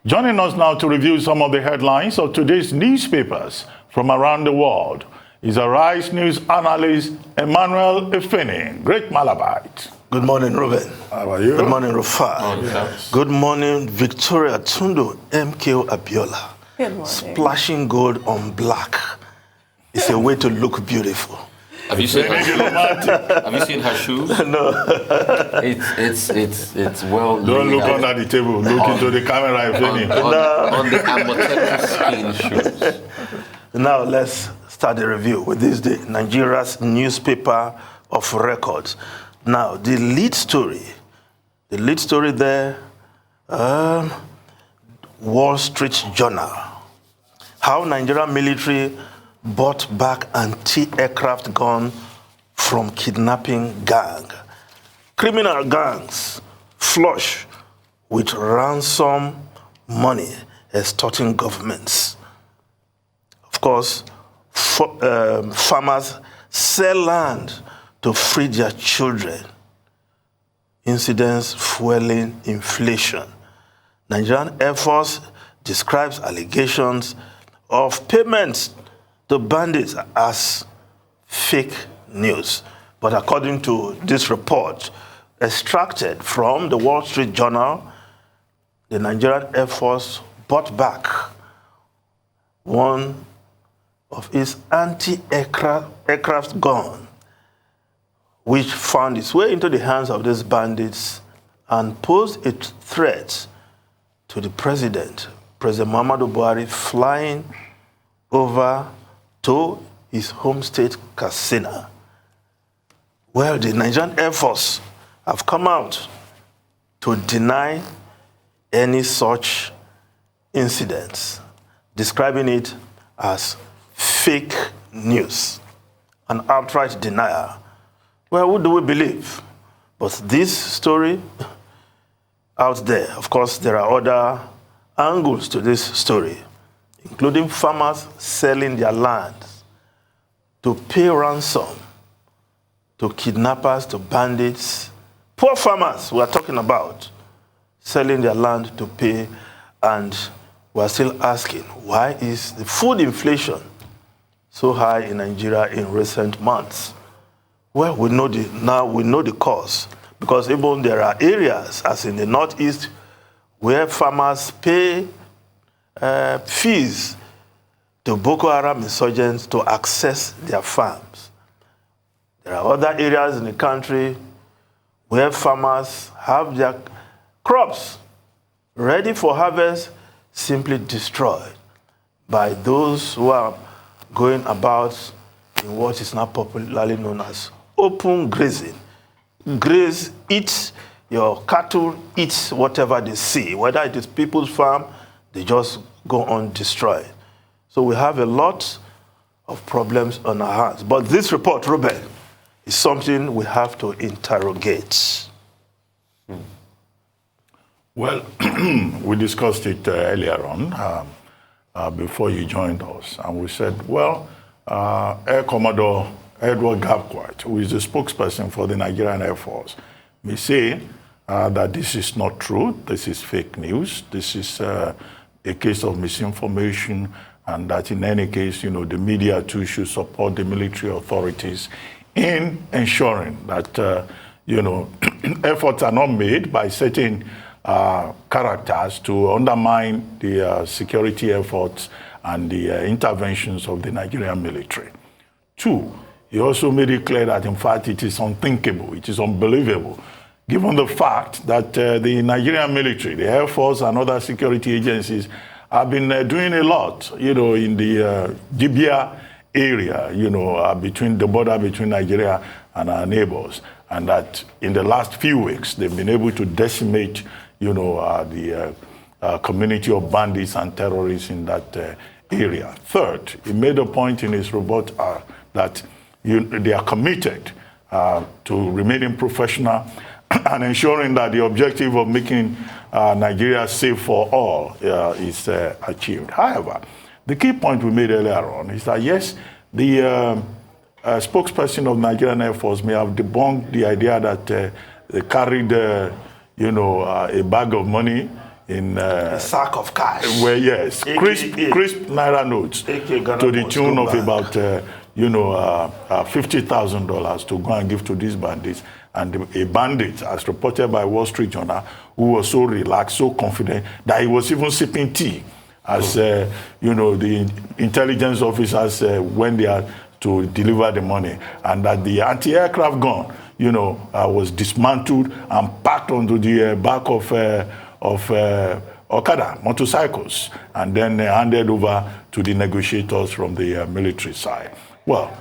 Joining us now to review some of the headlines of today's newspapers from around the world is Arise News analyst Emmanuel Efeni, Great Malabite. Good morning, Ruben. How are you? Good morning, Rufa. Yes. Good morning, Victoria Tundo, MKO Abiola. Good morning. Splashing gold on black is a way to look beautiful. Have you seen her? Have you seen her shoes? No. It's well. Don't look under the table. Look into the camera, Efeni. On the Amotebu skin shoes. Now let's start the review with this day, Nigeria's newspaper of records. Now the lead story there, Wall Street Journal. How Nigerian military bought back anti-aircraft gun from kidnapping gang. Criminal gangs flush with ransom money extorting governments. Of course, farmers sell land to free their children. Incidents fueling inflation. Nigerian Air Force describes allegations of payments to bandits as fake news. But according to this report, extracted from the Wall Street Journal, the Nigerian Air Force bought back one of its anti-aircraft gun, which found its way into the hands of these bandits and posed a threat to the president, President Muhammadu Buhari, flying over to his home state, Katsina. Well, the Nigerian Air Force have come out to deny any such incidents, describing it as fake news, an outright denial. Well, who do we believe? But this story out there, of course, there are other angles to this story, including farmers selling their land to pay ransom to kidnappers, to bandits. Poor farmers we are talking about, selling their land to pay, and we are still asking, why is the food inflation so high in Nigeria in recent months? Well, we know the cause, because even there are areas, as in the Northeast, where farmers pay fees to Boko Haram insurgents to access their farms. There are other areas in the country where farmers have their crops ready for harvest simply destroyed by those who are going about in what is now popularly known as open grazing. Graze, eat, your cattle eat whatever they see. Whether it is people's farm, they just go on destroyed. So we have a lot of problems on our hands. But this report, Ruben, is something we have to interrogate. Well, we discussed it earlier on before you joined us. And we said, well, Air Commodore Edward Gapquart, who is the spokesperson for the Nigerian Air Force, may say that this is not true, this is fake news, this is a case of misinformation, and that in any case, the media too should support the military authorities in ensuring that, efforts are not made by certain characters to undermine the security efforts and the interventions of the Nigerian military. Two, he also made it clear that, in fact, it is unthinkable, it is unbelievable, given the fact that the Nigerian military, the Air Force and other security agencies have been doing a lot, in the Libya area, between the border between Nigeria and our neighbors, and that in the last few weeks, they've been able to decimate, the community of bandits and terrorists in that area. Third, he made a point in his report that they are committed to remaining professional and ensuring that the objective of making Nigeria safe for all is achieved. However, the key point we made earlier on is that, yes, the spokesperson of Nigerian Air Force may have debunked the idea that they carried, a bag of money, in A sack of cash. well, yes, crisp naira notes to the tune of about $50,000 to go and give to these bandits. And a bandit, as reported by Wall Street Journal, who was so relaxed, so confident that he was even sipping tea, as the intelligence officers when they are to deliver the money, and that the anti-aircraft gun, was dismantled and packed onto the back of Okada motorcycles, and then handed over to the negotiators from the military side. Well,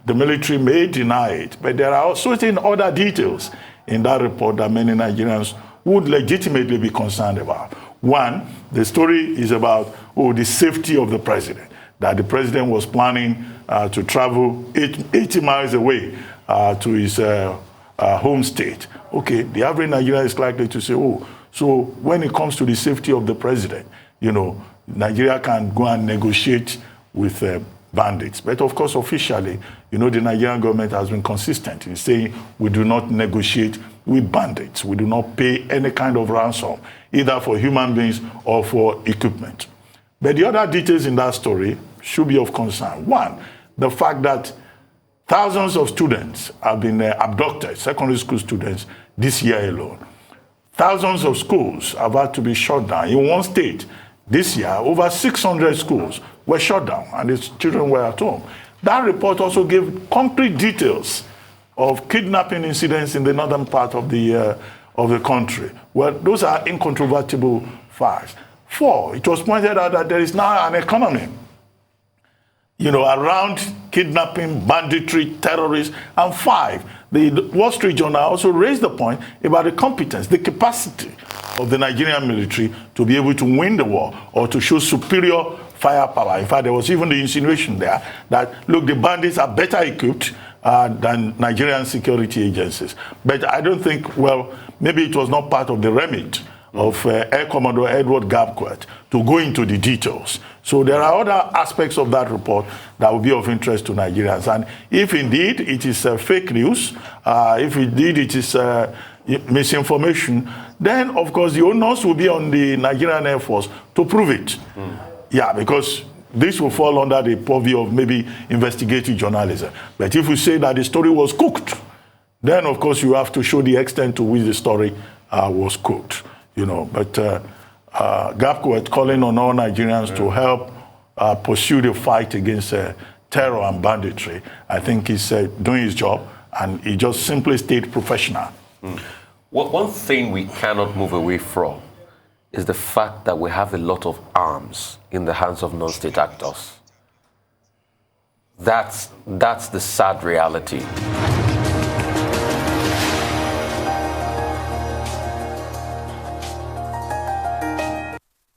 the military may deny it, but there are certain other details in that report that many Nigerians would legitimately be concerned about. One, the story is about the safety of the president, that the president was planning to travel 80 miles away to his home state. Okay, the average Nigerian is likely to say, so when it comes to the safety of the president, Nigeria can go and negotiate with bandits. But of course, officially, the Nigerian government has been consistent in saying we do not negotiate with bandits. We do not pay any kind of ransom, either for human beings or for equipment. But the other details in that story should be of concern. One, the fact that thousands of students have been abducted, secondary school students, this year alone. Thousands of schools have had to be shut down. In one state, this year, over 600 schools were shut down, and its children were at home. That report also gave concrete details of kidnapping incidents in the northern part of the country. Well, those are incontrovertible facts. 4, it was pointed out that there is now an economy, around kidnapping, banditry, terrorists. And 5, the Wall Street Journal also raised the point about the competence, the capacity of the Nigerian military to be able to win the war or to show superior firepower. In fact, there was even the insinuation there that, look, the bandits are better equipped than Nigerian security agencies. But I don't think, maybe it was not part of the remit of Air Commodore Edward Gabquet to go into the details. So there are other aspects of that report that will be of interest to Nigerians. And if indeed it is fake news, if indeed it is misinformation, then of course the onus will be on the Nigerian Air Force to prove it. Yeah, because this will fall under the purview of maybe investigative journalism. But if we say that the story was cooked, then of course you have to show the extent to which the story was cooked. But Gapco calling on all Nigerians to help pursue the fight against terror and banditry. I think he's doing his job, and he just simply stayed professional. One thing we cannot move away from is the fact that we have a lot of arms in the hands of non-state actors. That's the sad reality.